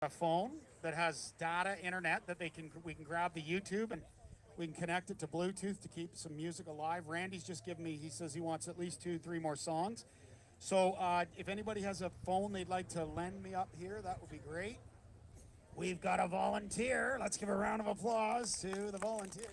a phone that has data internet that we can grab the YouTube and we can connect it to Bluetooth to keep some music alive. Randy's just given me, he says he wants at least 2-3 more songs. So if anybody has a phone they'd like to lend me up here, that would be great. We've got a volunteer. Let's give a round of applause to the volunteer.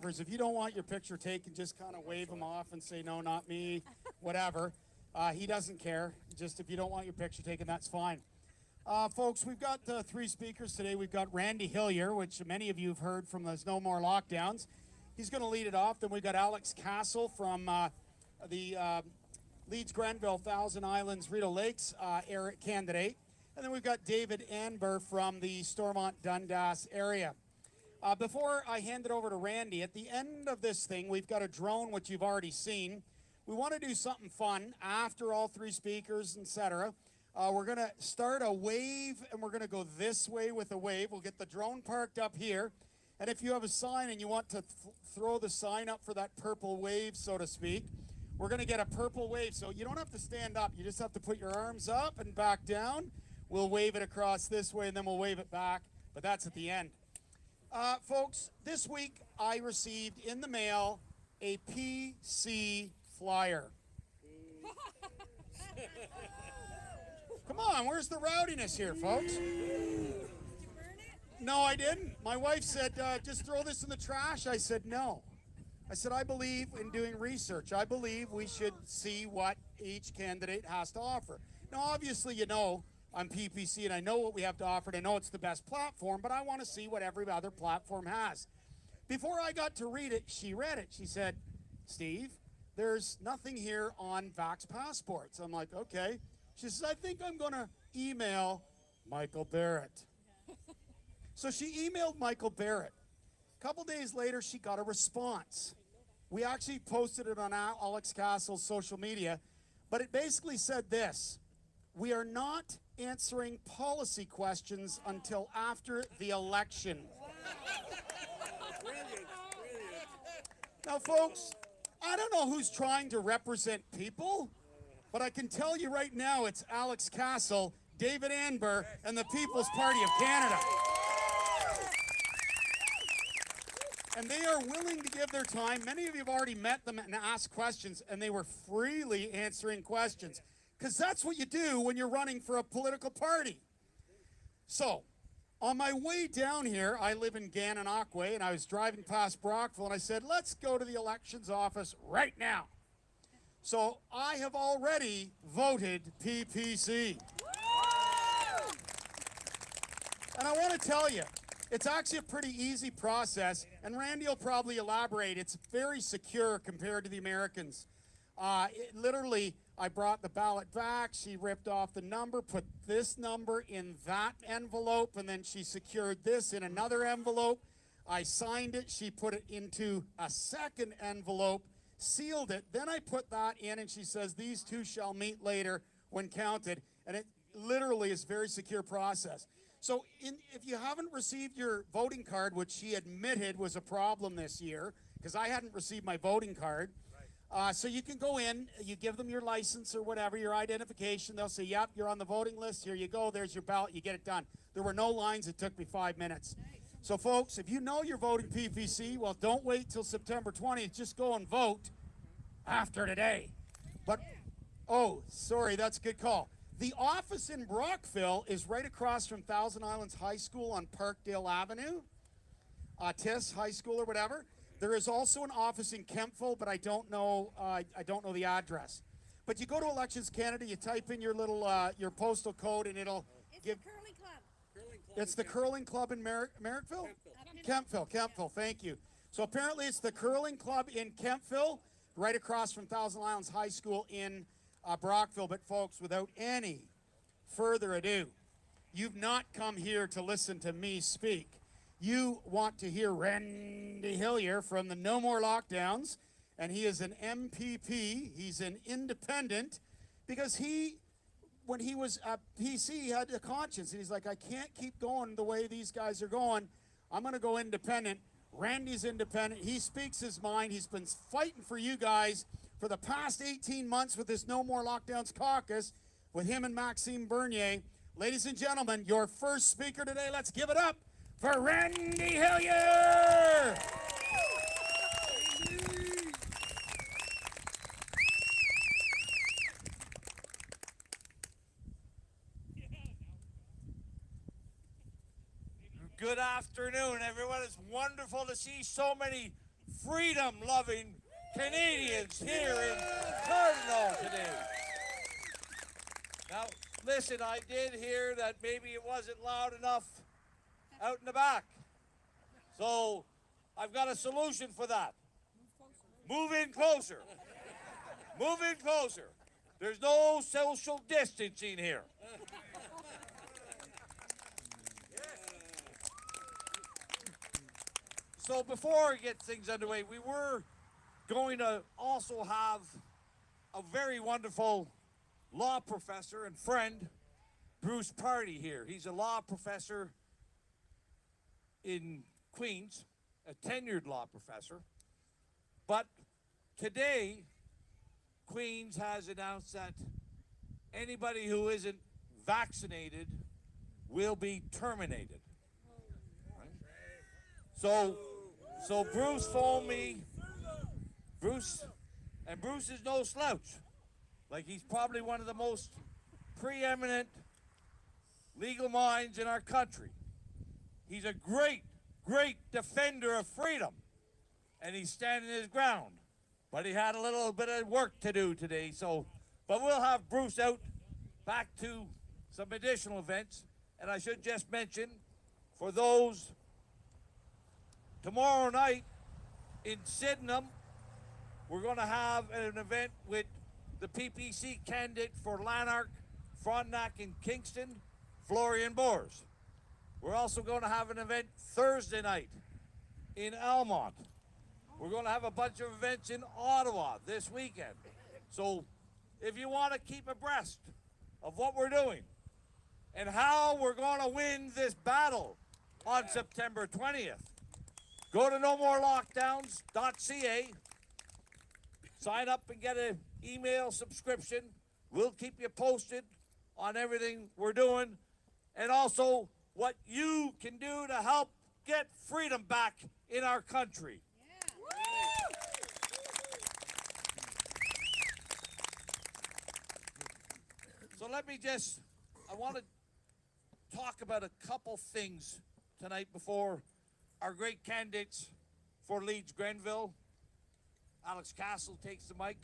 photographers, if you don't want your picture taken, just kind of wave them off and say, no, not me, whatever. He doesn't care. Just if you don't want your picture taken, that's fine. Folks, we've got 3 speakers today. We've got Randy Hillier, which many of you have heard from There's No More Lockdowns. He's going to lead it off. Then we've got Alex Cassell from the Leeds, Grenville, Thousand Islands, Rideau Lakes candidate. And then we've got David Anber from the Stormont, Dundas area. Before I hand it over to Randy, at the end of this thing, we've got a drone, which you've already seen. We want to do something fun after all 3 speakers, etc. We're going to start a wave, and we're going to go this way with a wave. We'll get the drone parked up here. And if you have a sign and you want to throw the sign up for that purple wave, so to speak, we're going to get a purple wave. So you don't have to stand up. You just have to put your arms up and back down. We'll wave it across this way, and then we'll wave it back. But that's at the end. Folks, this week I received in the mail a PC flyer. Come on, where's the rowdiness here, folks? Did you burn it? No, I didn't. My wife said, just throw this in the trash. I said, no. I said, I believe in doing research. I believe we should see what each candidate has to offer. Now, obviously, you know, I'm PPC and I know what we have to offer and I know it's the best platform, but I want to see what every other platform has. Before I got to read it, she read it. She said, Steve, there's nothing here on Vax passports. I'm like, okay. She says, I think I'm going to email Michael Barrett. So she emailed Michael Barrett. A couple days later, she got a response. We actually posted it on Alex Cassell's social media, but it basically said this: we are not answering policy questions until after the election. Now, folks, I don't know who's trying to represent people, but I can tell you right now it's Alex Cassell, David Anber, and the People's Party of Canada. And they are willing to give their time. Many of you have already met them and asked questions, and they were freely answering questions. Because that's what you do when you're running for a political party. So, on my way down here, I live in Gananoque, and I was driving past Brockville, and I said, let's go to the elections office right now. So, I have already voted PPC. And I want to tell you, it's actually a pretty easy process, and Randy will probably elaborate. It's very secure compared to the Americans. Literally, I brought the ballot back, she ripped off the number, put this number in that envelope, and then she secured this in another envelope. I signed it, she put it into a second envelope, sealed it, then I put that in, and she says, these 2 shall meet later when counted, and it literally is a very secure process. So if you haven't received your voting card, which she admitted was a problem this year, because I hadn't received my voting card, so you can go in, you give them your license or whatever, your identification. They'll say, yep, you're on the voting list. Here you go. There's your ballot. You get it done. There were no lines. It took me 5 minutes. So, folks, if you know you're voting PPC, well, don't wait till September 20th. Just go and vote after today. But, oh, sorry, that's a good call. The office in Brockville is right across from Thousand Islands High School on Parkdale Avenue, TIS High School or whatever. There is also an office in Kempville, but I don't know the address. But you go to Elections Canada, you type in your little your postal code, and it'll give. The curling club. It's the curling club in Merrickville? Kempville, thank you. So apparently it's the curling club in Kempville, right across from Thousand Islands High School in Brockville. But folks, without any further ado, you've not come here to listen to me speak. You want to hear Randy Hillier from the No More Lockdowns, and he is an MPP. He's an independent, because when he was at PC, he had a conscience, and he's like, I can't keep going the way these guys are going. I'm going to go independent. Randy's independent. He speaks his mind. He's been fighting for you guys for the past 18 months with this No More Lockdowns caucus with him and Maxime Bernier. Ladies and gentlemen, your first speaker today, let's give it up for Randy Hillier! Good afternoon, everyone. It's wonderful to see so many freedom-loving Canadians here in Cardinal today. Now, listen, I did hear that maybe it wasn't loud enough out in the back. So, I've got a solution for that. Move in closer. Move in closer. There's no social distancing here. So before I get things underway, we were going to also have a very wonderful law professor and friend, Bruce Party, here. He's a law professor in Queens, a tenured law professor. But today, Queens has announced that anybody who isn't vaccinated will be terminated. Right? So Bruce phoned me. Bruce is no slouch. Like, he's probably one of the most preeminent legal minds in our country. He's a great, great defender of freedom. And he's standing his ground. But he had a little bit of work to do today, but we'll have Bruce out back to some additional events. And I should just mention, for those, tomorrow night in Sydenham, we're going to have an event with the PPC candidate for Lanark, Frontenac, and Kingston, Florian Boers. We're also going to have an event Thursday night in Almont. We're going to have a bunch of events in Ottawa this weekend. So if you want to keep abreast of what we're doing and how we're going to win this battle on September 20th, go to nomorlockdowns.ca, sign up and get an email subscription. We'll keep you posted on everything we're doing and also what you can do to help get freedom back in our country. So I want to talk about a couple things tonight before our great candidates for Leeds, Grenville, Alex Cassell takes the mic,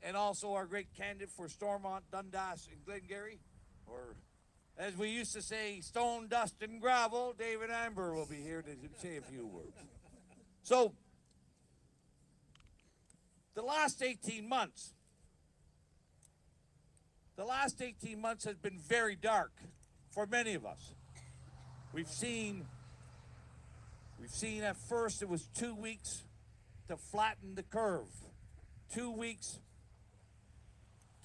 and also our great candidate for Stormont, Dundas, and Glengary, or as we used to say, stone, dust, and gravel, David Anber will be here to say a few words. So, the last 18 months has been very dark for many of us. We've seen at first it was 2 weeks to flatten the curve, 2 weeks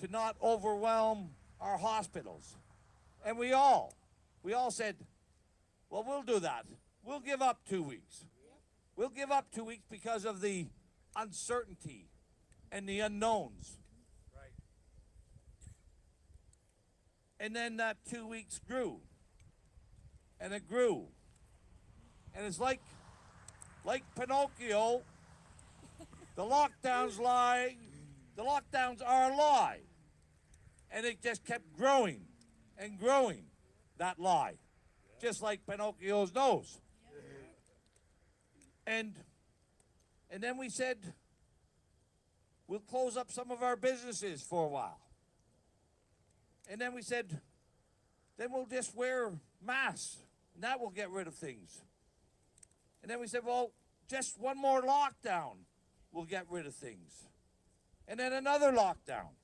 to not overwhelm our hospitals. And we all said, well, we'll do that. We'll give up 2 weeks. We'll give up 2 weeks because of the uncertainty and the unknowns. And then that 2 weeks grew, and it grew. And it's like Pinocchio, the lockdowns are a lie. And it just kept growing and growing, that lie, just like Pinocchio's nose. And then we said, we'll close up some of our businesses for a while. And then we said, then we'll just wear masks, and that will get rid of things. And then we said, well, just one more lockdown will get rid of things. And then another lockdown.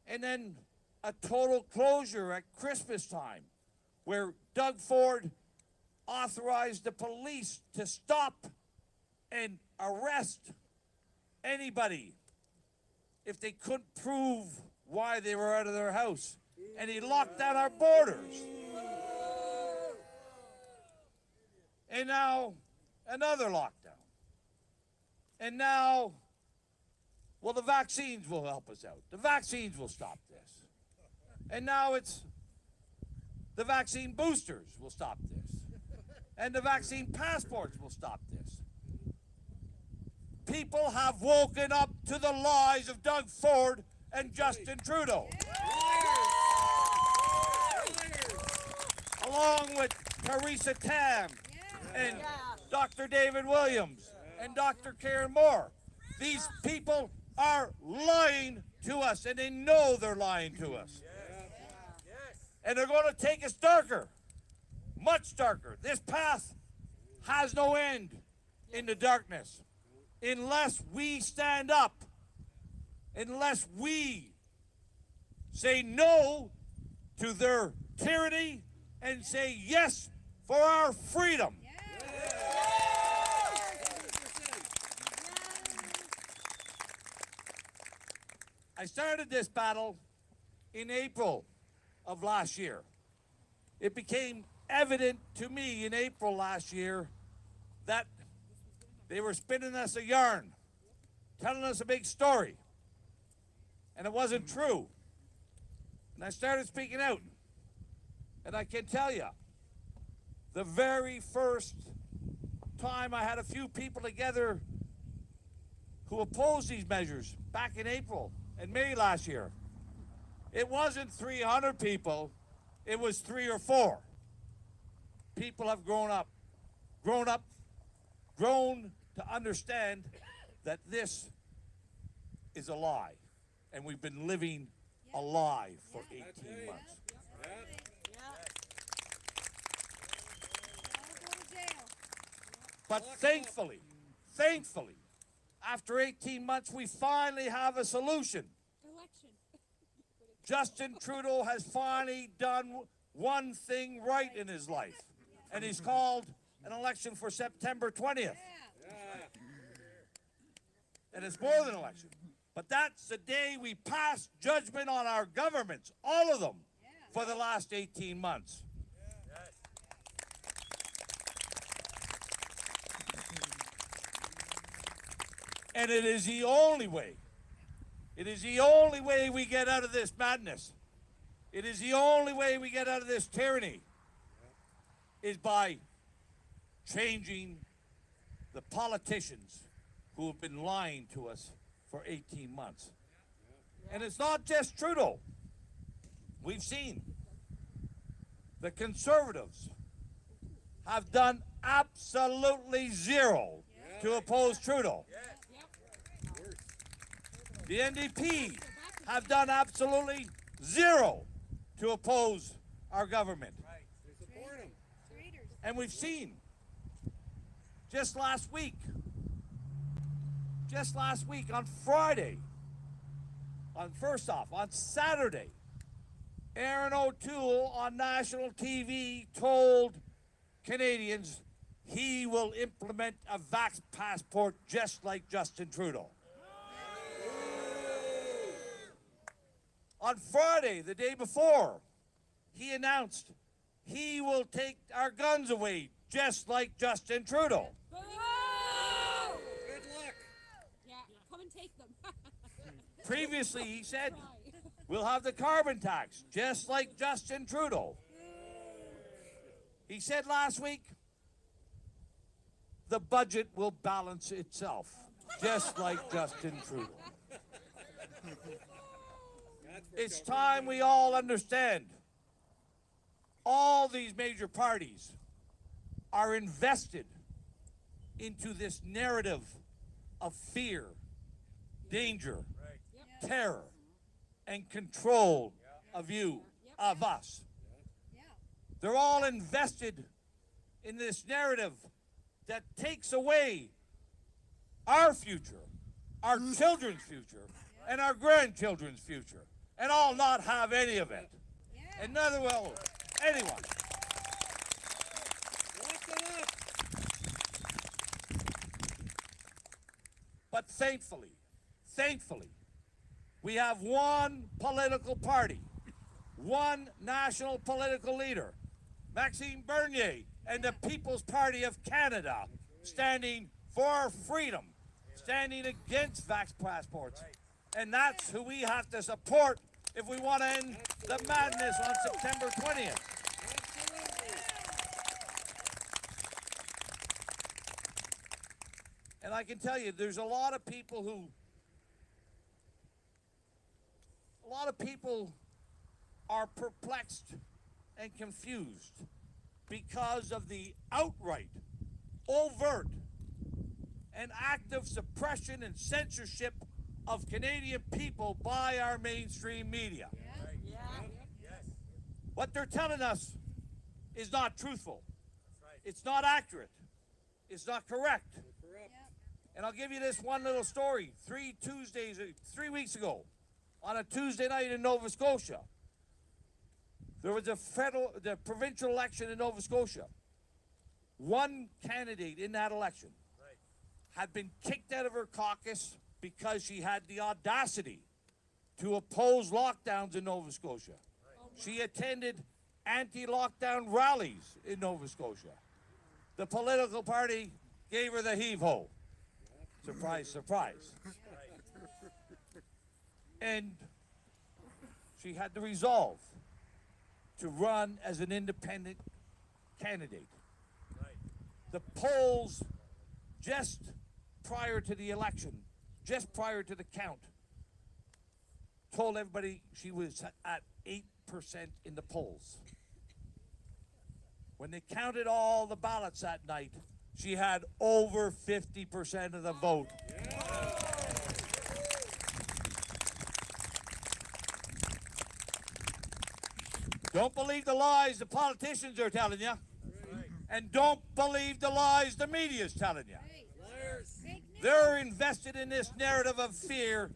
And then a total closure at Christmas time, where Doug Ford authorized the police to stop and arrest anybody if they couldn't prove why they were out of their house. And he locked down our borders. And now, another lockdown. And now, well, the vaccines will help us out. The vaccines will stop this. And now it's the vaccine boosters will stop this. And the vaccine passports will stop this. People have woken up to the lies of Doug Ford and Justin Trudeau. Along with Theresa Tam and Dr. David Williams and Dr. Karen Moore. These people are lying to us, and they know they're lying to us. And they're going to take us darker, much darker. This path has no end in the darkness unless we stand up, unless we say no to their tyranny and say yes for our freedom. I started this battle in April of last year. It became evident to me in April last year that they were spinning us a yarn, telling us a big story, and it wasn't true. And I started speaking out. And I can tell you, the very first time I had a few people together who opposed these measures back in April and May last year, it wasn't 300 people, it was 3 or 4. People have grown to understand that this is a lie. And we've been living a lie for 18 months. But thankfully, after 18 months, we finally have a solution. Election. Justin Trudeau has finally done one thing right in his life, and he's called an election for September 20th. And it's more than an election. But that's the day we pass judgment on our governments, all of them, for the last 18 months. And it is the only way. It is the only way we get out of this madness. It is the only way we get out of this tyranny. Is by changing the politicians who have been lying to us for 18 months. And it's not just Trudeau. We've seen the Conservatives have done absolutely zero to oppose Trudeau. The NDP have done absolutely zero to oppose our government. And we've seen just last week on Friday, on Saturday, Aaron O'Toole on national TV told Canadians he will implement a vax passport just like Justin Trudeau. On Friday, the day before, he announced he will take our guns away just like Justin Trudeau. Good luck. Yeah, come and take them. Previously, he said we'll have the carbon tax just like Justin Trudeau. He said last week the budget will balance itself just like Justin Trudeau. It's time we all understand all these major parties are invested into this narrative of fear, danger, terror, and control of you, of us. They're all invested in this narrative that takes away our future, our children's future, and our grandchildren's future. And I'll not have any of it. And neither will anyone. But thankfully, we have one political party, one national political leader, Maxime Bernier and the People's Party of Canada, standing for our freedom, standing against vax passports. And that's who we have to support if we want to end the madness on September 20th. And I can tell you, there's a lot of people are perplexed and confused because of the outright, overt, and active suppression and censorship of Canadian people by our mainstream media. What they're telling us is not truthful. It's not accurate. It's not correct. And I'll give you this one little story. 3 weeks ago, on a Tuesday night in Nova Scotia, there was the provincial election in Nova Scotia. One candidate in that election had been kicked out of her caucus because she had the audacity to oppose lockdowns in Nova Scotia. She attended anti-lockdown rallies in Nova Scotia. The political party gave her the heave-ho. Surprise, surprise. And she had the resolve to run as an independent candidate. The polls just prior to the election, just prior to the count, told everybody she was at 8% in the polls. When they counted all the ballots that night, she had over 50% of the vote. Don't believe the lies the politicians are telling you. And don't believe the lies the media is telling you. They're invested in this narrative of fear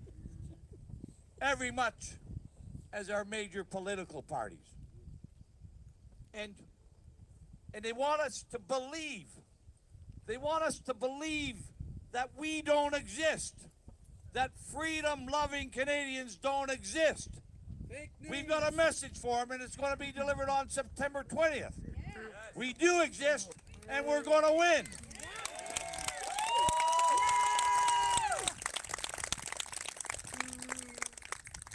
every much as our major political parties. And they want us to believe. They want us to believe that we don't exist, that freedom-loving Canadians don't exist. We've got a message for them, and it's going to be delivered on September 20th. We do exist, and we're going to win.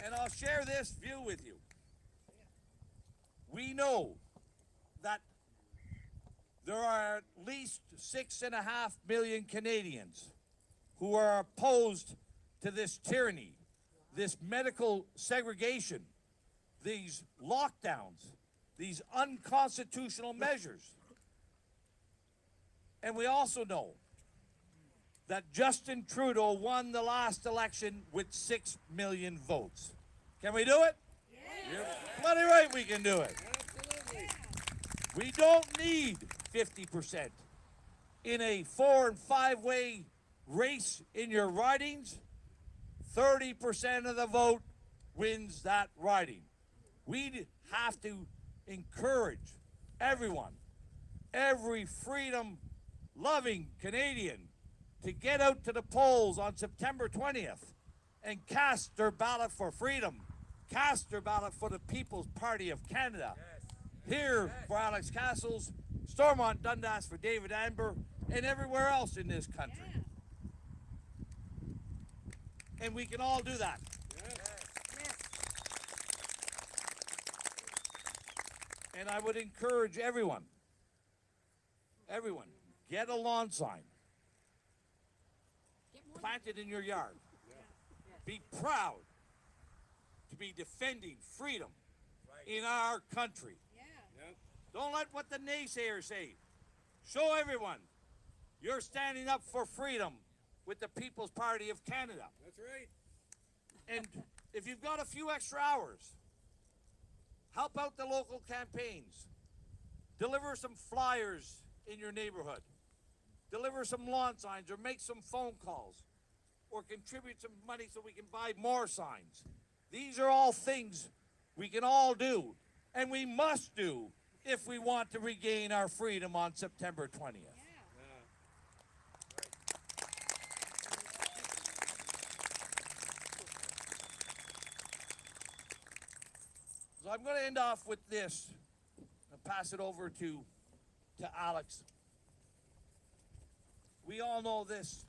And I'll share this view with you. We know that there are at least 6.5 million Canadians who are opposed to this tyranny, this medical segregation, these lockdowns, these unconstitutional measures. And we also know that Justin Trudeau won the last election with 6 million votes. Can we do it? You're plenty right we can do it. We don't need 50% in a 4- and 5-way race in your ridings. 30% of the vote wins that riding. We have to encourage everyone, every freedom-loving Canadian, to get out to the polls on September 20th and cast their ballot for freedom, cast their ballot for the People's Party of Canada. Here for Alex Cassell's, Stormont, Dundas for David Anber, and everywhere else in this country. And we can all do that. And I would encourage everyone, get a lawn sign. Plant it in your yard. Be proud to be defending freedom in our country. Don't let what the naysayers say. Show everyone you're standing up for freedom with the People's Party of Canada. That's right. And if you've got a few extra hours, help out the local campaigns. Deliver some flyers in your neighborhood. Deliver some lawn signs or make some phone calls or contribute some money so we can buy more signs. These are all things we can all do and we must do if we want to regain our freedom on September 20th. So I'm going to end off with this and pass it over to Alex. We all know this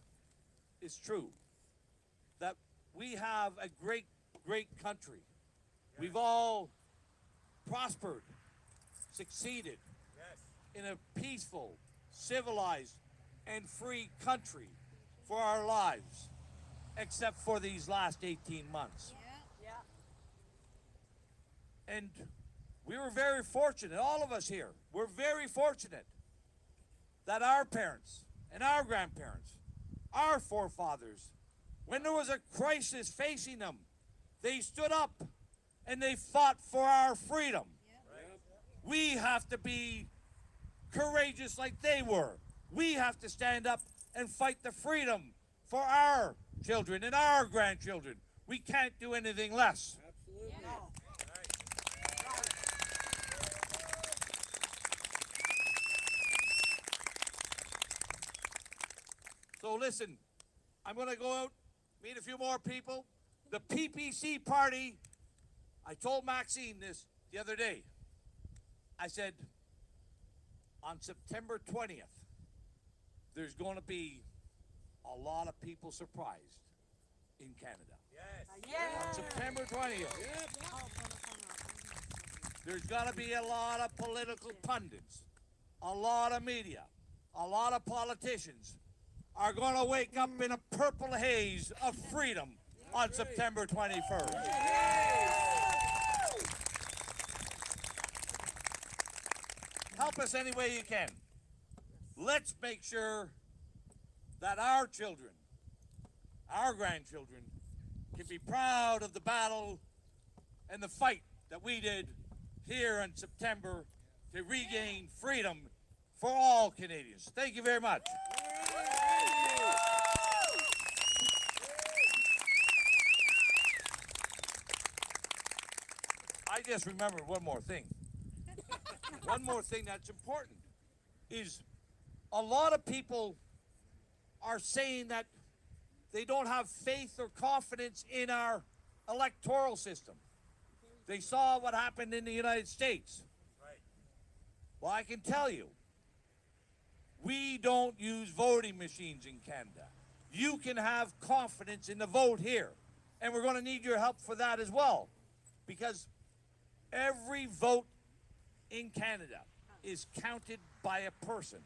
is true, that we have a great, great country. We've all prospered, succeeded in a peaceful, civilized, and free country for our lives, except for these last 18 months. And we were very fortunate, all of us here, we're very fortunate that our parents and our grandparents, our forefathers, when there was a crisis facing them, they stood up and they fought for our freedom. We have to be courageous like they were. We have to stand up and fight the freedom for our children and our grandchildren. We can't do anything less. Absolutely. So listen, I'm going to go out, meet a few more people. The PPC party, I told Maxine this the other day. I said, on September 20th, there's going to be a lot of people surprised in Canada. Yes. On September 20th, Yep. there's going to be a lot of political pundits, a lot of media, a lot of politicians are going to wake up in a purple haze of freedom on September 21st. Help us any way you can. Let's make sure that our children, our grandchildren, can be proud of the battle and the fight that we did here in September to regain freedom for all Canadians. Thank you very much. I just remembered one more thing. One more thing that's important is a lot of people are saying that they don't have faith or confidence in our electoral system. They saw what happened in the United States. Well, I can tell you, we don't use voting machines in Canada. You can have confidence in the vote here, and we're going to need your help for that as well, because every vote in Canada is counted by a person.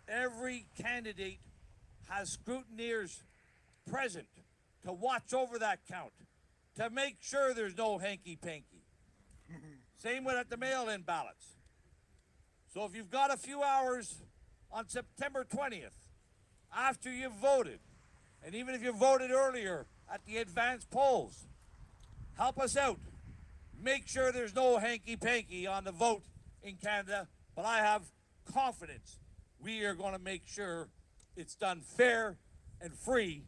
Every candidate has scrutineers present to watch over that count, to make sure there's no hanky-panky. Same with at the mail-in ballots. So if you've got a few hours on September 20th, after you've voted, and even if you voted earlier at the advanced polls, help us out. Make sure there's no hanky-panky on the vote in Canada, but I have confidence we are going to make sure it's done fair and free.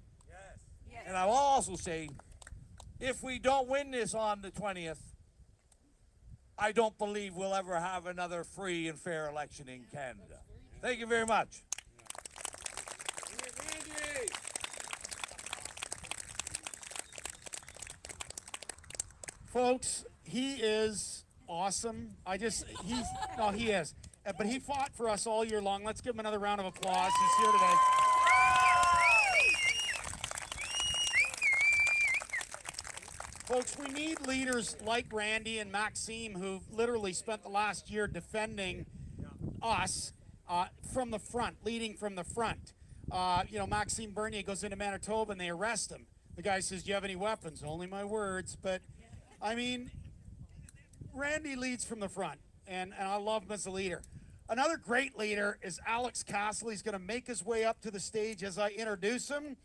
Yes. And I'll also say, if we don't win this on the 20th, I don't believe we'll ever have another free and fair election in Canada. Thank you very much. Randy. Folks, he is awesome. He is. But he fought for us all year long. Let's give him another round of applause. He's here today. Folks, we need leaders like Randy and Maxime who've literally spent the last year defending us from the front, leading from the front. Maxime Bernier goes into Manitoba and they arrest him. The guy says, "Do you have any weapons?" "Only my words." But, I mean, Randy leads from the front, and I love him as a leader. Another great leader is Alex Cassell. He's going to make his way up to the stage as I introduce him.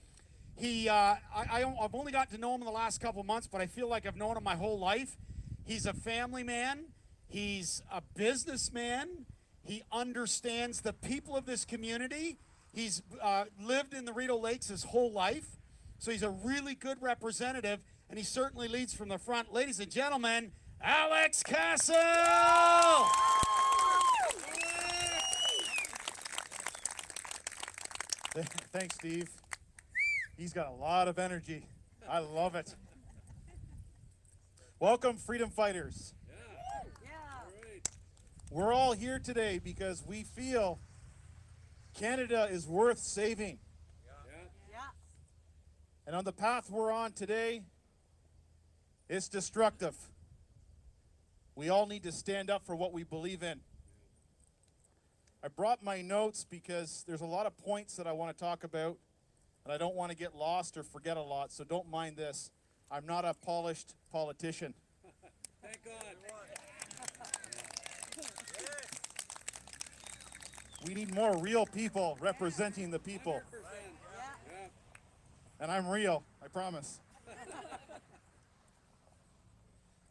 I've only got to know him in the last couple of months, but I feel like I've known him my whole life. He's a family man. He's a businessman. He understands the people of this community. He's lived in the Rideau Lakes his whole life, so he's a really good representative, and he certainly leads from the front. Ladies and gentlemen, Alex Cassell! Thanks, Steve. He's got a lot of energy. I love it. Welcome, freedom fighters. We're all here today because we feel Canada is worth saving. And on the path we're on today, it's destructive. We all need to stand up for what we believe in. I brought my notes because there's a lot of points that I want to talk about, and I don't want to get lost or forget a lot, so don't mind this. I'm not a polished politician. Thank God. We need more real people representing the people. 100%. And I'm real, I promise.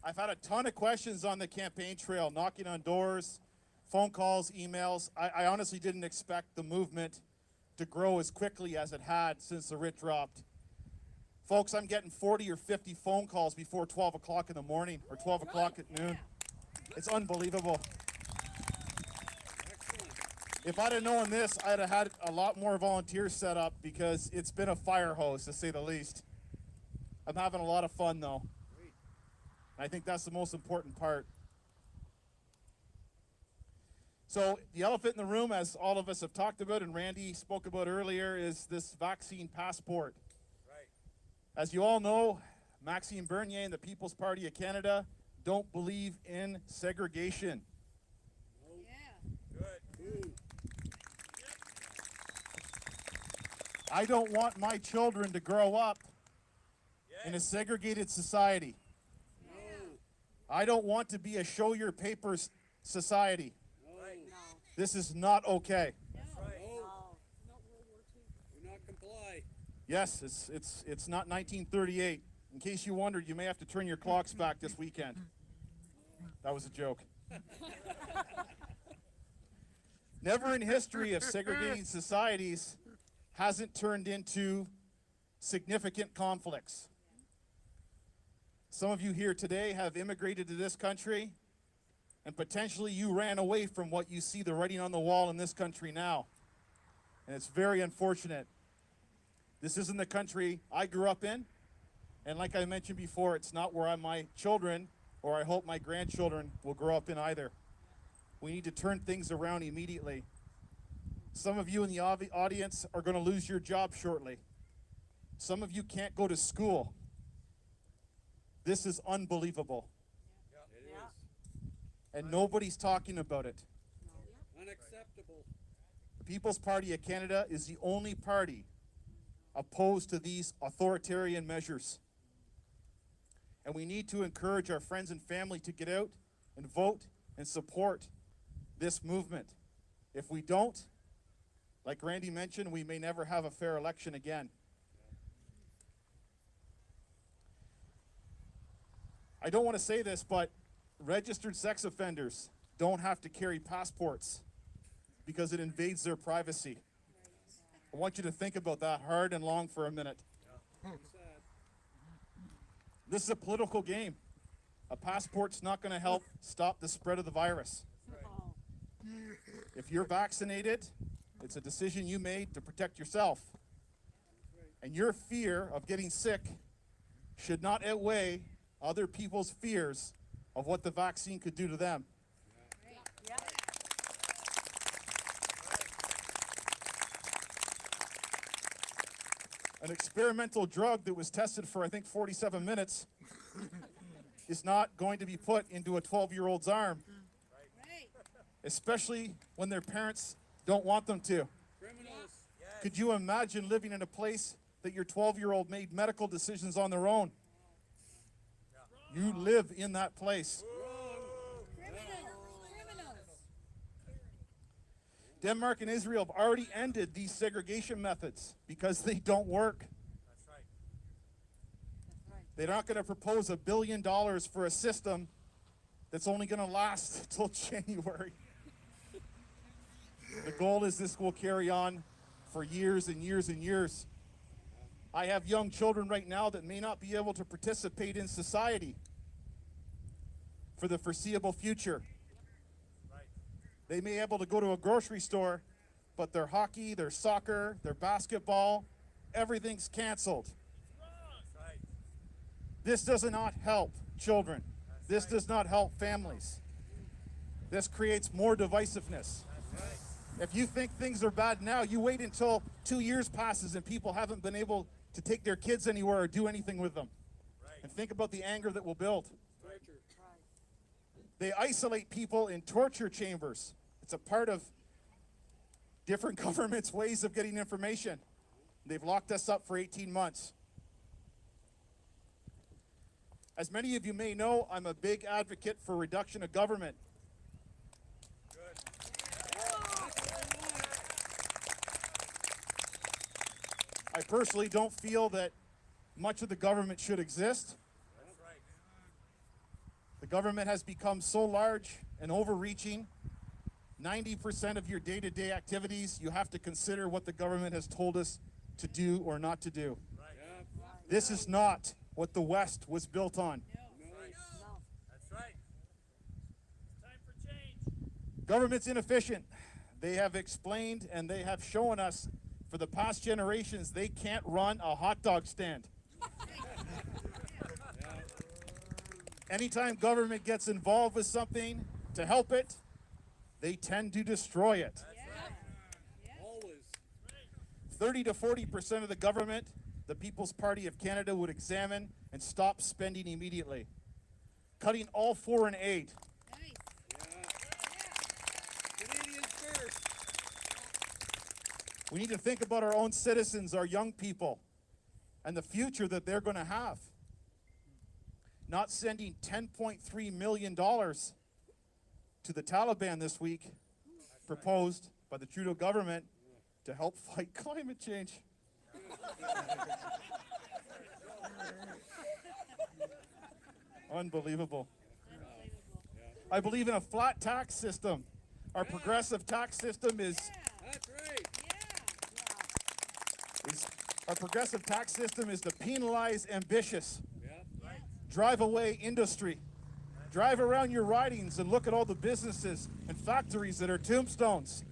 I've had a ton of questions on the campaign trail, knocking on doors, phone calls, emails. I honestly didn't expect the movement to grow as quickly as it had since the writ dropped. Folks, I'm getting 40 or 50 phone calls before 12 o'clock in the morning or 12 o'clock at noon. It's unbelievable. If I'd have known this, I'd have had a lot more volunteers set up because it's been a fire hose, to say the least. I'm having a lot of fun, though. I think that's the most important part. So the elephant in the room, as all of us have talked about and Randy spoke about earlier, is this vaccine passport. Right. As you all know, Maxime Bernier and the People's Party of Canada don't believe in segregation. Yeah. Good. I don't want my children to grow up in a segregated society. I don't want to be a show your papers society. Right. This is not okay. That's right. Not World War II. Do not comply. Yes, it's not 1938. In case you wondered, you may have to turn your clocks back this weekend. That was a joke. Never in history of segregating societies hasn't turned into significant conflicts. Some of you here today have immigrated to this country, and potentially you ran away from what you see the writing on the wall in this country now. And it's very unfortunate. This isn't the country I grew up in, and like I mentioned before, it's not where my children, or I hope my grandchildren, will grow up in either. We need to turn things around immediately. Some of you in the audience are going to lose your job shortly. Some of you can't go to school. This is unbelievable. It is And nobody's talking about it. unacceptable. The People's Party of Canada is the only party opposed to these authoritarian measures. And we need to encourage our friends and family to get out and vote and support this movement. If we don't, like Randy mentioned, we may never have a fair election again. I don't want to say this, but registered sex offenders don't have to carry passports because it invades their privacy. I want you to think about that hard and long for a minute. Sad. This is a political game. A passport's not going to help stop the spread of the virus. Oh. If you're vaccinated, it's a decision you made to protect yourself. And your fear of getting sick should not outweigh other people's fears of what the vaccine could do to them. An experimental drug that was tested for, I think, 47 minutes is not going to be put into a 12-year-old's arm, Right. especially when their parents don't want them to. Criminals. Could you imagine living in a place that your 12-year-old made medical decisions on their own? You live in that place. Criminals. Denmark and Israel have already ended these segregation methods because they don't work. That's right. They're not going to propose $1 billion for a system that's only going to last until January. The goal is this will carry on for years and years and years. I have young children right now that may not be able to participate in society for the foreseeable future. Right. They may be able to go to a grocery store, but their hockey, their soccer, their basketball, everything's canceled. That's right. This does not help children. This does not help families. This creates more divisiveness. That's right. If you think things are bad now, you wait until 2 years passes and people haven't been able to take their kids anywhere or do anything with them. Right. And think about the anger that will build. Torture. They isolate people in torture chambers. It's a part of different governments' ways of getting information. They've locked us up for 18 months. As many of you may know, I'm a big advocate for reduction of government. I personally don't feel that much of the government should exist. The government has become so large and overreaching. 90% of your day-to-day activities, you have to consider what the government has told us to do or not to do. Yeah. This is not what the West was built on. That's right. It's time for change. Government's inefficient. They have explained and they have shown us for the past generations they can't run a hot dog stand. Anytime government gets involved with something to help it, they tend to destroy it. Always. 30 to 40% of the government, the People's Party of Canada would examine and stop spending immediately. Cutting all foreign aid. Nice. Yeah. Canadians first. We need to think about our own citizens, our young people, and the future that they're going to have. Not sending $10.3 million to the Taliban this week, proposed by the Trudeau government to help fight climate change. Unbelievable. I believe in a flat tax system. Our progressive tax system is That's right. our progressive tax system is to penalize ambitious, Yeah. drive away industry, drive around your ridings and look at all the businesses and factories that are tombstones.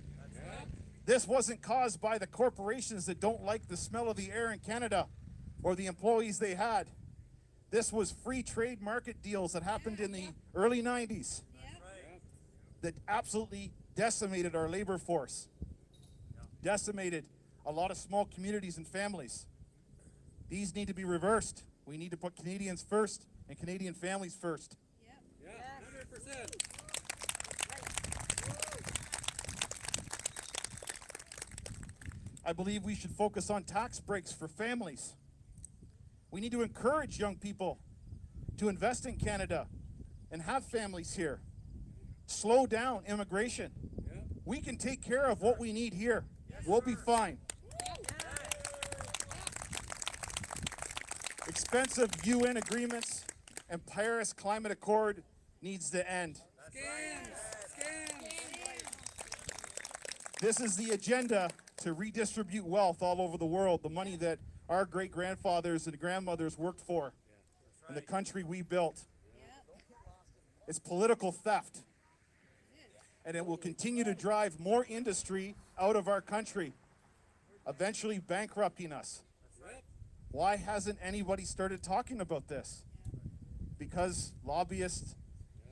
This wasn't caused by the corporations that don't like the smell of the air in Canada or the employees they had. This was free trade market deals that happened in the early 90s that absolutely decimated our labor force, decimated a lot of small communities and families. These need to be reversed. We need to put Canadians first and Canadian families first. Yeah. 100%. I believe we should focus on tax breaks for families. We need to encourage young people to invest in Canada and have families here. Slow down immigration. Yeah. We can take care of what we need here. We'll be fine. Expensive UN agreements and Paris Climate Accord needs to end. Scams. This is the agenda to redistribute wealth all over the world, the money that our great-grandfathers and grandmothers worked for, and the country we built. It's political theft, and it will continue to drive more industry out of our country, eventually bankrupting us. Why hasn't anybody started talking about this? Because lobbyists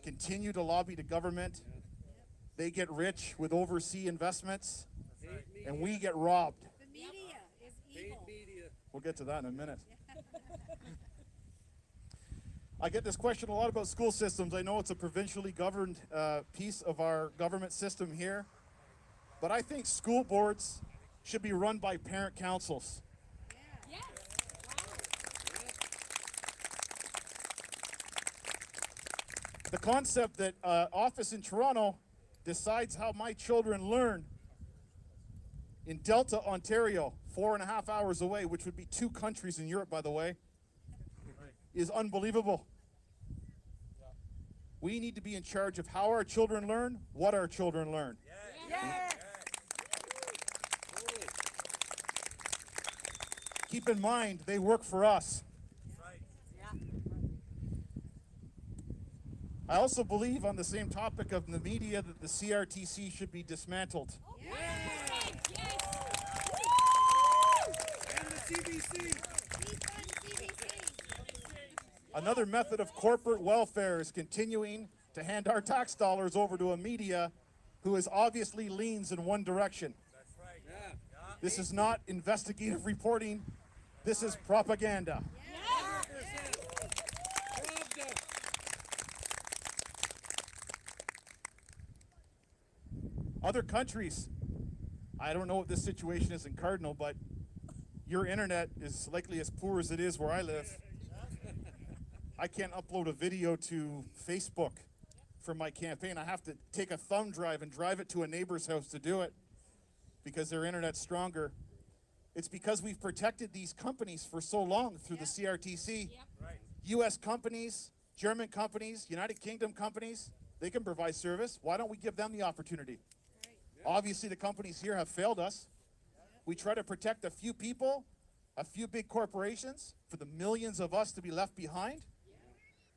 continue to lobby the government. They get rich with overseas investments, and we get robbed. The media is Paid evil. media. We'll get to that in a minute. I get this question a lot about school systems. I know it's a provincially governed piece of our government system here, but I think school boards should be run by parent councils. The concept that office in Toronto decides how my children learn in Delta, Ontario, 4.5 hours away, which would be 2 countries in Europe, by the way, is unbelievable. We need to be in charge of how our children learn, what our children learn. Totally. Keep in mind, they work for us. I also believe, on the same topic of the media, that the CRTC should be dismantled. And the CBC. Another method of corporate welfare is continuing to hand our tax dollars over to a media who is obviously leans in one direction. Yeah. This is not investigative reporting. This is propaganda. 100%. Pravda. Other countries, I don't know what this situation is in Cardinal, but your internet is likely as poor as it is where I live. I can't upload a video to Facebook for my campaign. I have to take a thumb drive and drive it to a neighbor's house to do it because their internet's stronger. It's because we've protected these companies for so long through the CRTC. Yep. Right. U.S. companies, German companies, United Kingdom companies, they can provide service. Why don't we give them the opportunity? Right. Obviously, the companies here have failed us. We try to protect a few people, a few big corporations, for the millions of us to be left behind.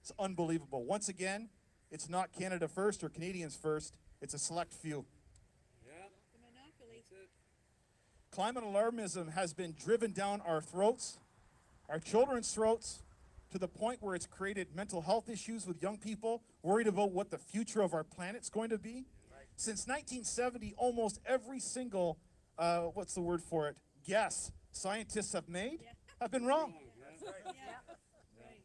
It's unbelievable. Once again, it's not Canada first or Canadians first. It's a select few. Yeah, The monopoly. that's it. Climate alarmism has been driven down our throats, our children's throats, to the point where it's created mental health issues with young people, worried about what the future of our planet's going to be. Since 1970, almost every single, what's the word for it, guess scientists have made have been wrong. Yeah. Right.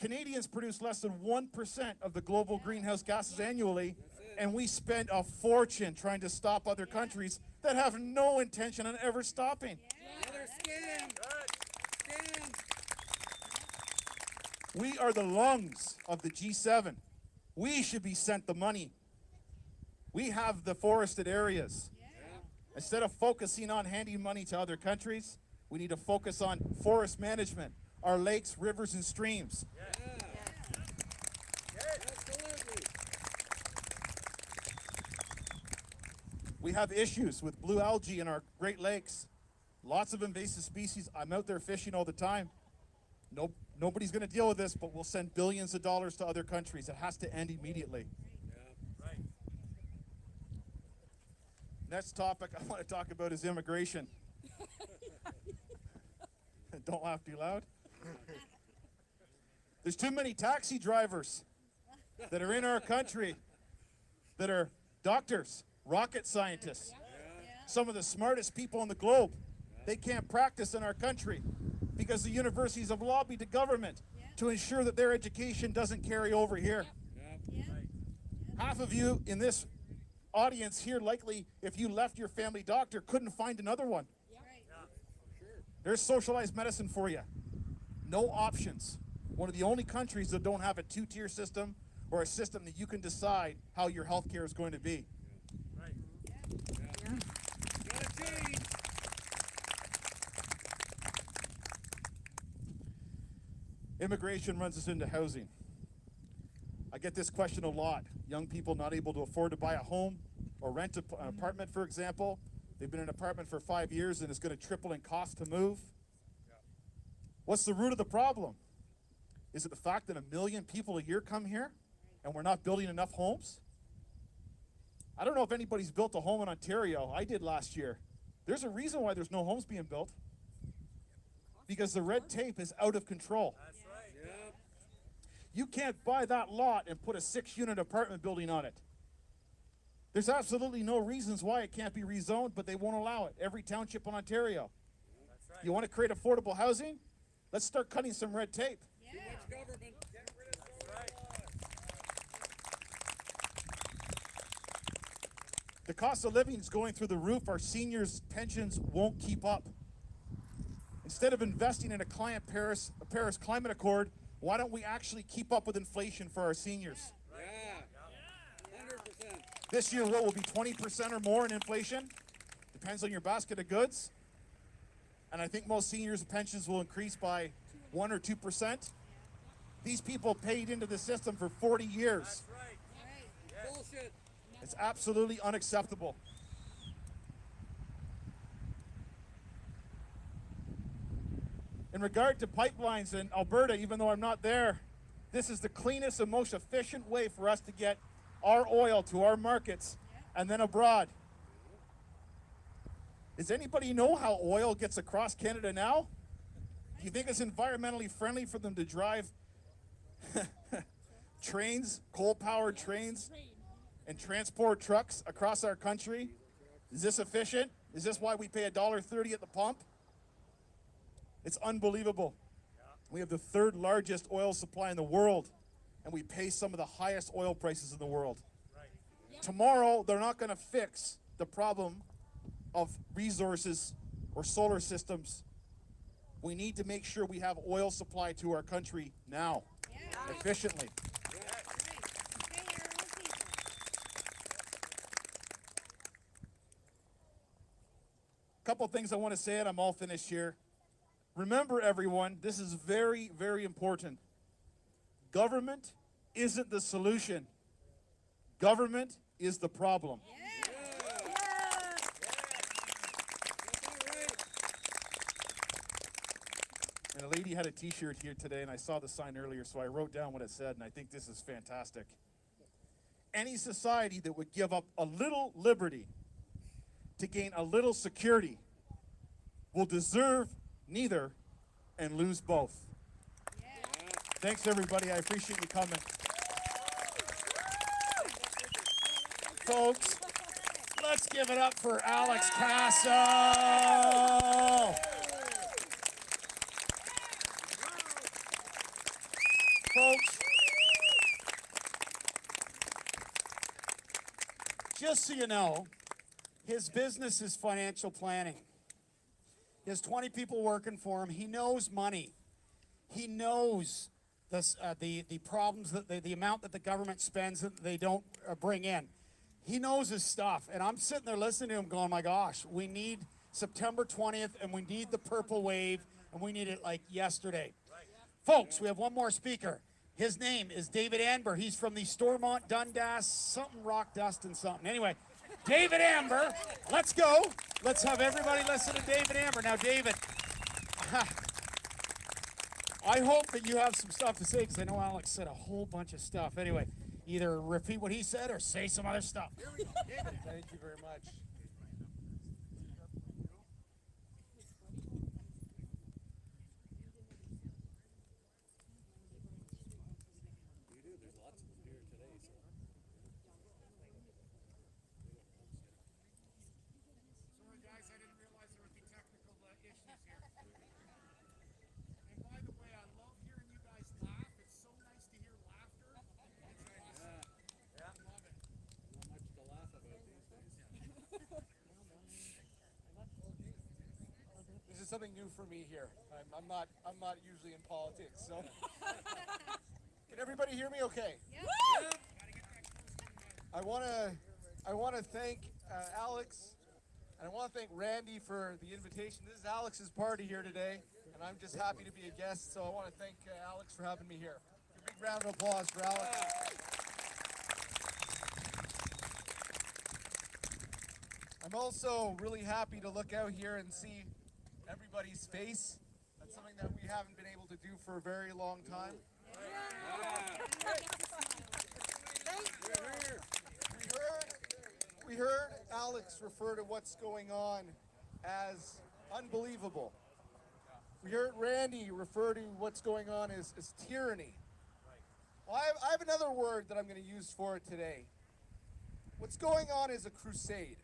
Canadians produce less than 1% of the global greenhouse gases annually, and we spend a fortune trying to stop other countries that have no intention on ever stopping. Another scam. Scam. We are the lungs of the G7. We should be sent the money. We have the forested areas. Instead of focusing on handing money to other countries, we need to focus on forest management, our lakes, rivers, and streams. Absolutely. We have issues with blue algae in our Great Lakes. Lots of invasive species. I'm out there fishing all the time. Nobody's going to deal with this, but we'll send billions of dollars to other countries. It has to end immediately. Right. Next topic I want to talk about is immigration. Don't laugh too loud. There's too many taxi drivers that are in our country that are doctors, rocket scientists, some of the smartest people in the globe. They can't practice in our country because the universities have lobbied the government to ensure that their education doesn't carry over here. Yeah. Half of you in this audience here, likely, if you left your family doctor, couldn't find another one. Right. There's socialized medicine for you. No options. One of the only countries that don't have a two-tier system or a system that you can decide how your health care is going to be. Right. Gotta change. Immigration runs us into housing. I get this question a lot. Young people not able to afford to buy a home or rent an apartment, for example. They've been in an apartment for 5 years and it's going to triple in cost to move. What's the root of the problem? Is it the fact that 1 million people a year come here and we're not building enough homes? I don't know if anybody's built a home in Ontario. I did last year. There's a reason why there's no homes being built. Because the red tape is out of control. That's right. Yep. You can't buy that lot and put a 6-unit apartment building on it. There's absolutely no reasons why it can't be rezoned, but they won't allow it. Every township in Ontario. That's right. You want to create affordable housing? Let's start cutting some red tape. Too much government. That's right. The cost of living is going through the roof. Our seniors' pensions won't keep up. Instead of investing in a Paris Climate Accord, why don't we actually keep up with inflation for our seniors? Yeah. 100%. This year, what will be 20% or more in inflation? Depends on your basket of goods. And I think most seniors' pensions will increase by 1 or 2%. These people paid into the system for 40 years. That's right. Bullshit. It's absolutely unacceptable. In regard to pipelines in Alberta, even though I'm not there, this is the cleanest and most efficient way for us to get our oil to our markets and then abroad. Does anybody know how oil gets across Canada now? Do you think it's environmentally friendly for them to drive trains, coal-powered trains, and transport trucks across our country? Is this efficient? Is this why we pay $1.30 at the pump? It's unbelievable. We have the 3rd largest oil supply in the world, and we pay some of the highest oil prices in the world. Tomorrow, they're not going to fix the problem of resources or solar systems. We need to make sure we have oil supply to our country now, efficiently. Right. Pay our own people. couple things I want to say, and I'm all finished here. Remember, everyone, this is very, very important. Government isn't the solution. Government is the problem. And a lady had a T-shirt here today, and I saw the sign earlier, so I wrote down what it said, and I think this is fantastic. Any society that would give up a little liberty to gain a little security will deserve neither and lose both. Thanks, everybody. I appreciate you coming. Folks, let's give it up for Alex Cassell. Folks, just so you know, his business is financial planning. He has 20 people working for him. He knows money. He knows the problems, that the amount that the government spends that they don't bring in. He knows his stuff. And I'm sitting there listening to him going, my gosh, we need September 20th, and we need the purple wave, and we need it like yesterday. Folks, we have one more speaker. His name is David Anber. He's from the Stormont, Dundas, something rock dust and something. Anyway, David Anber, let's go. Let's have everybody listen to David Anber. Now, David, I hope that you have some stuff to say, because I know Alex said a whole bunch of stuff. Anyway, either repeat what he said or say some other stuff. Thank you very much. Sorry, guys, I didn't realize there would be technical issues here. And by the way, I love hearing you guys laugh. It's so nice to hear laughter. It's awesome. I love it. Not much to laugh about these days. This is something new for me here. I'm not usually in politics, so. Can everybody hear me okay? I want to thank Alex, and I want to thank Randy for the invitation. This is Alex's party here today, and I'm just happy to be a guest, so I want to thank Alex for having me here. A big round of applause for Alex. I'm also really happy to look out here and see everybody's face. That's something that we haven't been able to do for a very long time. We heard Alex refer to what's going on as unbelievable. We heard Randy refer to what's going on as tyranny. Well, I have another word that I'm going to use for it today. What's going on is a crusade.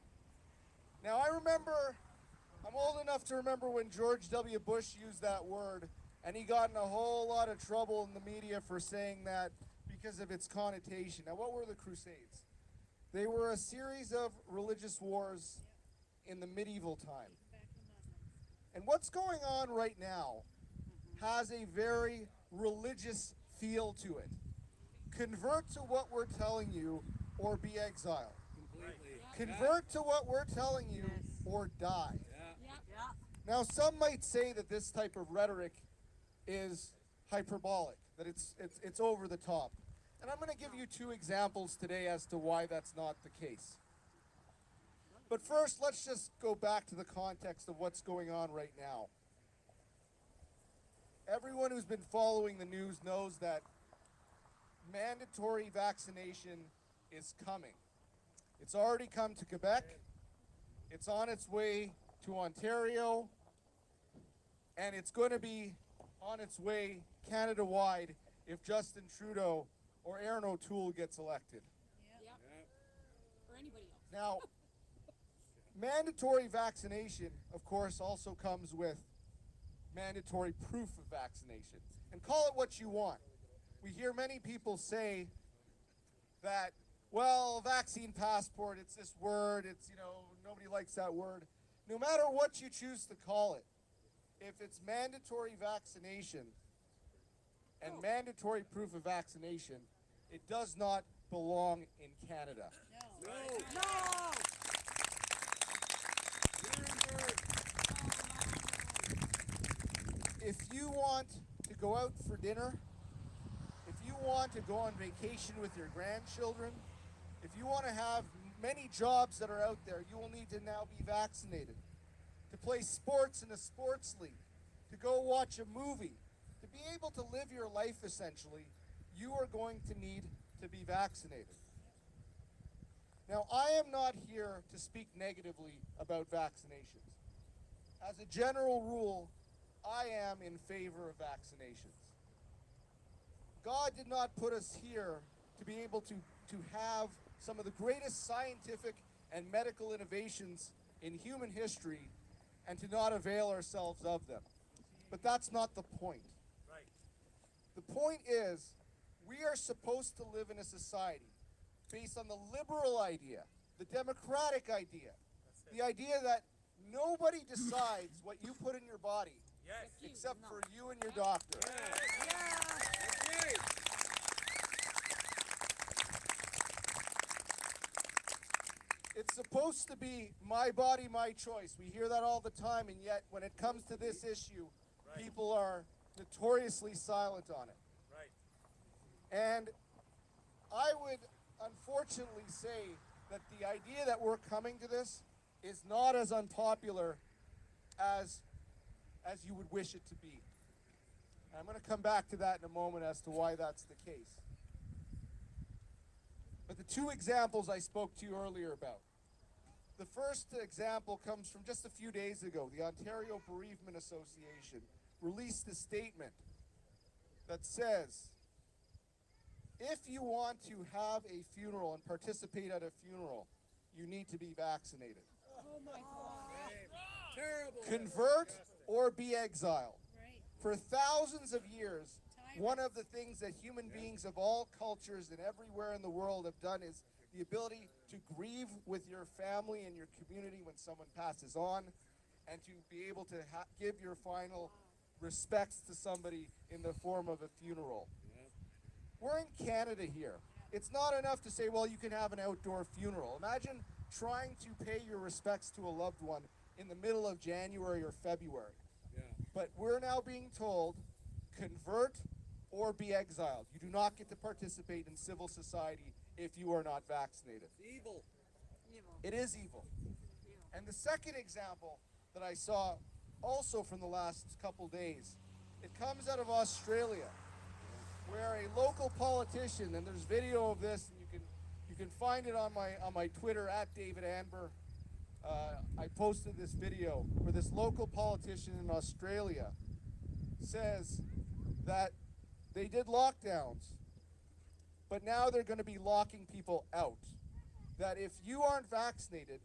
Now, I'm old enough to remember when George W. Bush used that word, and he got in a whole lot of trouble in the media for saying that because of its connotation. Now, what were the Crusades? They were a series of religious wars in the medieval time. And what's going on right now has a very religious feel to it. Convert to what we're telling you or be exiled. Convert to what we're telling you or die. Now, some might say that this type of rhetoric is hyperbolic, that it's over the top. And I'm going to give you two examples today as to why that's not the case. But first, let's just go back to the context of what's going on right now. Everyone who's been following the news knows that mandatory vaccination is coming. It's already come to Quebec. It's on its way to Ontario. And it's going to be on its way Canada-wide if Justin Trudeau or Aaron O'Toole gets elected. Or anybody else. Now, mandatory vaccination, of course, also comes with mandatory proof of vaccination. And call it what you want. We hear many people say that, well, vaccine passport, it's this word, nobody likes that word. No matter what you choose to call it, if it's mandatory vaccination and mandatory proof of vaccination, it does not belong in Canada. No. Nuremberg If you want to go out for dinner, if you want to go on vacation with your grandchildren, if you want to have many jobs that are out there, you will need to now be vaccinated. To play sports in a sports league, to go watch a movie, to be able to live your life essentially, you are going to need to be vaccinated. Now, I am not here to speak negatively about vaccinations. As a general rule, I am in favor of vaccinations. God did not put us here to be able to have some of the greatest scientific and medical innovations in human history and to not avail ourselves of them. But that's not the point. Right. The point is, we are supposed to live in a society based on the liberal idea, the democratic idea, the idea that nobody decides what you put in your body Yes. except for you and your doctor. It's supposed to be my body, my choice. We hear that all the time, and yet when it comes to this issue, Right. people are notoriously silent on it. Right. And I would unfortunately say that the idea that we're coming to this is not as unpopular as you would wish it to be. And I'm going to come back to that in a moment as to why that's the case. But the two examples I spoke to you earlier about. The first example comes from just a few days ago. The Ontario Bereavement Association released a statement that says, if you want to have a funeral and participate at a funeral, you need to be vaccinated. Oh my God. Terrible. Convert or be exiled. Right. For thousands of years, one of the things that human beings of all cultures and everywhere in the world have done is the ability to grieve with your family and your community when someone passes on, and to be able to give your final respects to somebody in the form of a funeral. We're in Canada here. It's not enough to say, well, you can have an outdoor funeral. Imagine trying to pay your respects to a loved one in the middle of January or February. Yeah. But we're now being told, convert or be exiled. You do not get to participate in civil society if you are not vaccinated. Evil. It is evil. And the second example that I saw also from the last couple days, it comes out of Australia, where a local politician, and there's video of this, and you can find it on my Twitter at David Anber. I posted this video where this local politician in Australia says that they did lockdowns, but now they're going to be locking people out. That if you aren't vaccinated,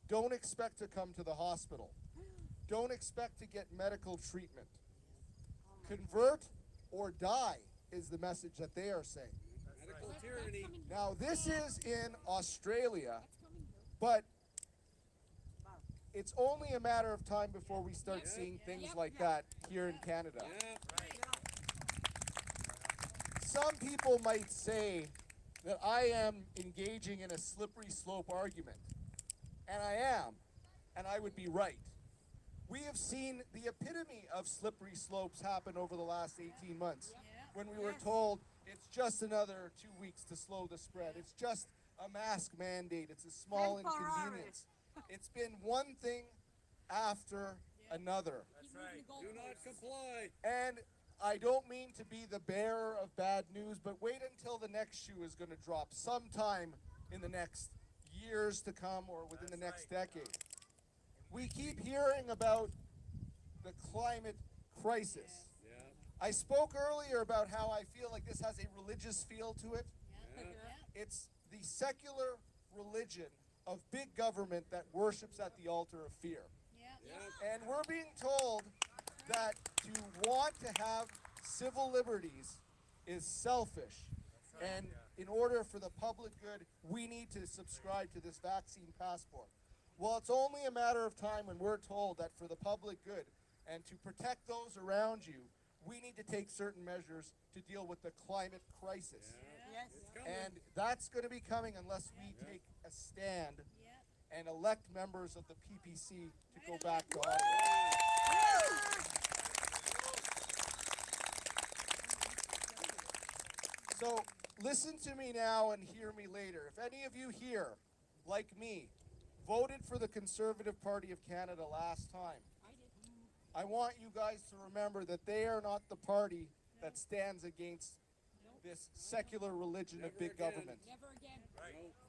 don't expect to come to the hospital. Don't expect to get medical treatment. Convert or die is the message that they are saying. Medical tyranny. Now, this is in Australia, That's coming here. but it's only a matter of time before we start seeing things like that here in Canada. Yeah. Some people might say that I am engaging in a slippery slope argument, and I am, and I would be right. We have seen the epitome of slippery slopes happen over the last 18 months, when we were told it's just another 2 weeks to slow the spread. It's just a mask mandate. It's a small inconvenience. It's been one thing after another. He's moving the Do not goalposts. comply. And I don't mean to be the bearer of bad news, but wait until the next shoe is going to drop sometime in the next years to come or within the next decade. We keep hearing about the climate crisis. Yeah. I spoke earlier about how I feel like this has a religious feel to it. It's the secular religion of big government that worships at the altar of fear. Yeah. And we're being told that to want to have civil liberties is selfish. And in order for the public good, we need to subscribe to this vaccine passport. Well, it's only a matter of time when we're told that for the public good and to protect those around you, we need to take certain measures to deal with the climate crisis. It's coming. And that's going to be coming unless we take a stand and elect members of the PPC to go back to Ottawa. So listen to me now and hear me later. If any of you here, like me, voted for the Conservative Party of Canada last time, I want you guys to remember that they are not the party that stands against this secular religion of big government. Never again.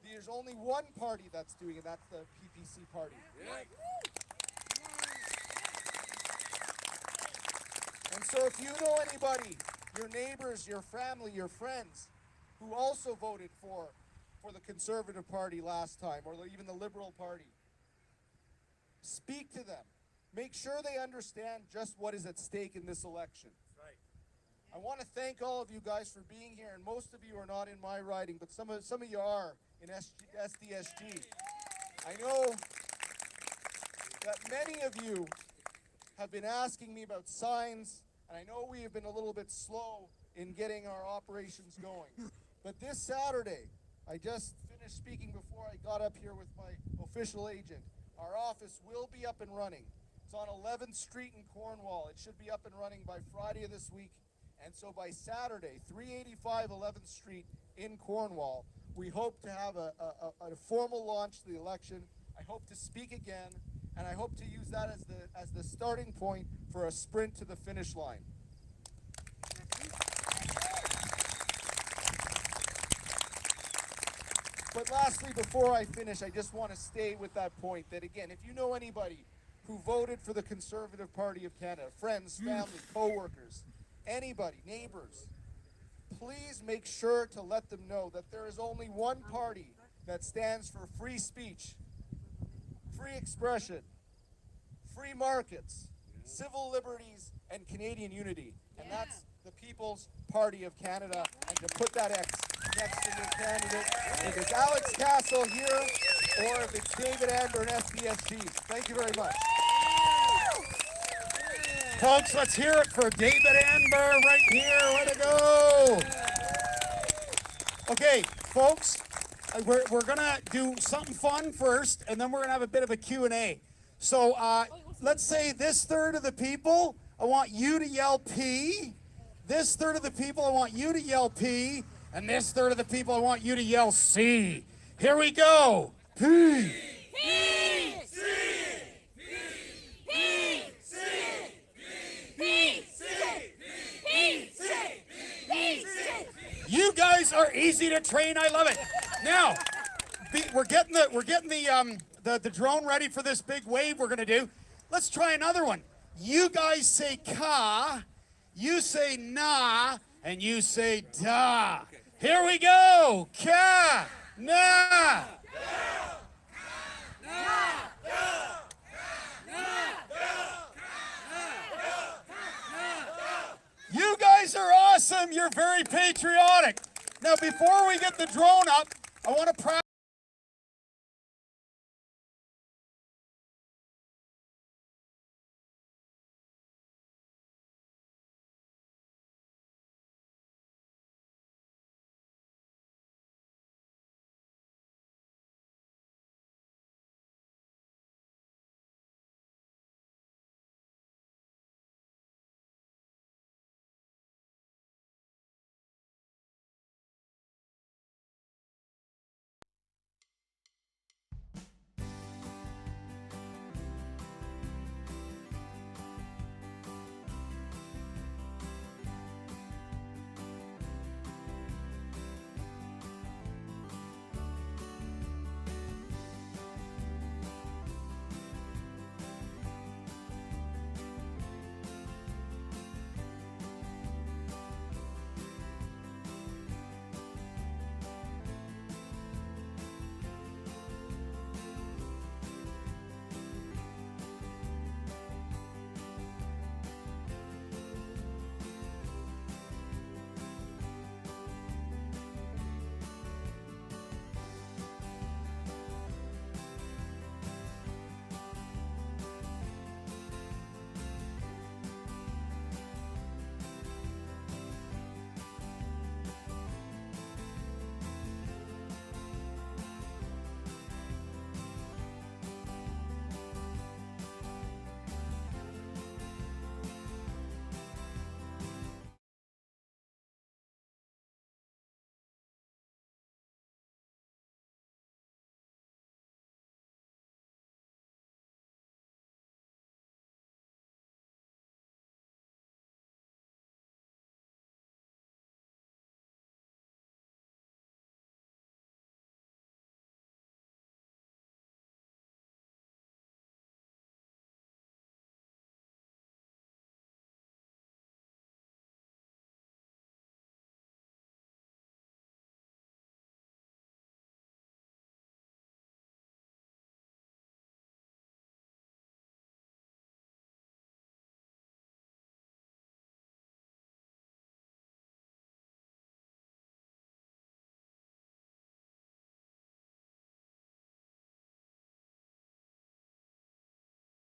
There's only one party that's doing it, that's the PPC party. And so if you know anybody, your neighbors, your family, your friends, who also voted for the Conservative Party last time, or even the Liberal Party, speak to them. Make sure they understand just what is at stake in this election. I want to thank all of you guys for being here, and most of you are not in my riding, but some of you are in SDSG. I know that many of you have been asking me about signs, and I know we have been a little bit slow in getting our operations going. But this Saturday, I just finished speaking before I got up here with my official agent. Our office will be up and running. It's on 11th Street in Cornwall. It should be up and running by Friday of this week. And so by Saturday, 385 11th Street in Cornwall, we hope to have a formal launch to the election. I hope to speak again, and I hope to use that as the starting point for a sprint to the finish line. But lastly, before I finish, I just want to stay with that point that, again, if you know anybody who voted for the Conservative Party of Canada, friends, family, co-workers, anybody, neighbors, please make sure to let them know that there is only one party that stands for free speech, free expression, free markets, civil liberties, and Canadian unity. And that's the People's Party of Canada. And to put that X next to your candidate, if it's Alex Cassell here, or if it's David Anber and SDSG. Thank you very much. Folks, let's hear it for David Anber right here. Way to go. Okay, folks, we're going to do something fun first, and then we're going to have a bit of a Q&A. So let's say this third of the people, I want you to yell P. This third of the people, I want you to yell P. And this third of the people, I want you to yell C. Here we go. P. You guys are easy to train. I love it. Now, we're getting the drone ready for this big wave we're gonna do. Let's try another one. You guys say ka, you say na, and you say da. Here we go. Ka, na. You guys are awesome. You're very patriotic. Now, before we get the drone up, I want to practice.